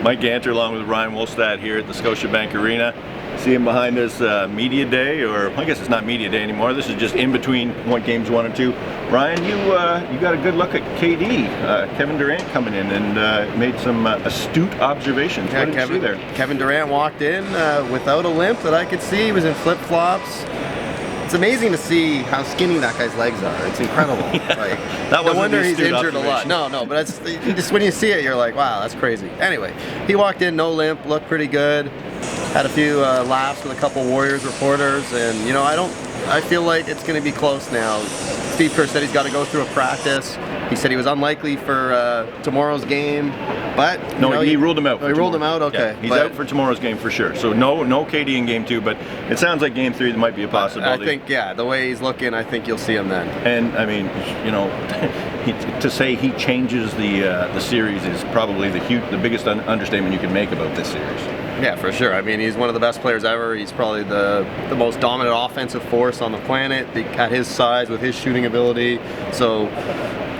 Mike Ganter along with Ryan Wolstad here at the Scotiabank Arena. See him behind us, media day, or I guess it's not media day anymore. This is just in between games 1 and 2. Ryan, you got a good look at KD, Kevin Durant coming in and made some astute observations. Yeah, what did you see there? Kevin Durant walked in without a limp that I could see. He was in flip-flops. It's amazing to see how skinny that guy's legs are. It's incredible. Like, no wonder he's injured a lot. No, but it's just when you see it, you're like, wow, that's crazy. Anyway, he walked in, no limp, looked pretty good. Had a few laughs with a couple Warriors reporters, and you know, I feel like it's going to be close now. Steve Kerr said he's got to go through a practice. He said he was unlikely for tomorrow's game, but he ruled him out. He ruled him out. Okay, yeah, he's out for tomorrow's game for sure. So no KD in game 2, but it sounds like game 3 might be a possibility. I think, yeah, the way he's looking, I think you'll see him then. And I mean, you know, to say he changes the series is probably the biggest understatement you could make about this series. Yeah, for sure. I mean, he's one of the best players ever. He's probably the most dominant offensive force on the planet at his size with his shooting ability. So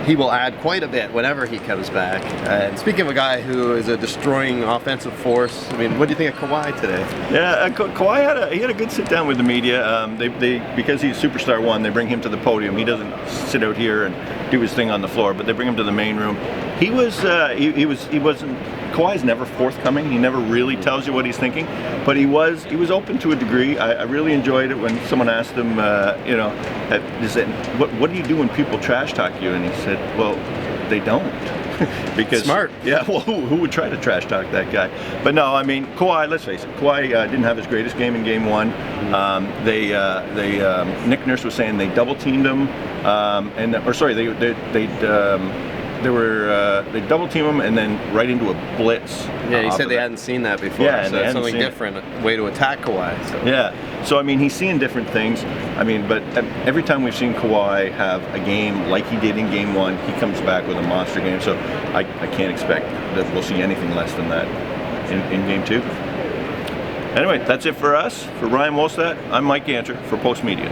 he will add quite a bit whenever he comes back. And speaking of a guy who is a destroying offensive force, I mean, what do you think of Kawhi today? Yeah, Kawhi had a good sit down with the media. Because he's superstar 1, they bring him to the podium. He doesn't sit out here and do his thing on the floor, but they bring him to the main room. He wasn't. Kawhi's never forthcoming. He never really tells you what he's thinking, but he was open to a degree. I really enjoyed it when someone asked him, what do you do when people trash talk you? And he said, well, they don't. Because smart. Yeah, well, who would try to trash talk that guy? But no, I mean, Kawhi, let's face it, Kawhi didn't have his greatest game in game 1. Nick Nurse was saying they double teamed him, they double team him and then right into a blitz. Yeah, he said they hadn't seen that before. Yeah, so it's something different, way to attack Kawhi. So. Yeah, so I mean, he's seeing different things. I mean, but every time we've seen Kawhi have a game like he did in game 1, he comes back with a monster game. So I can't expect that we'll see anything less than that in game 2. Anyway, that's it for us. For Ryan Wolstad, I'm Mike Ganter for Post Media.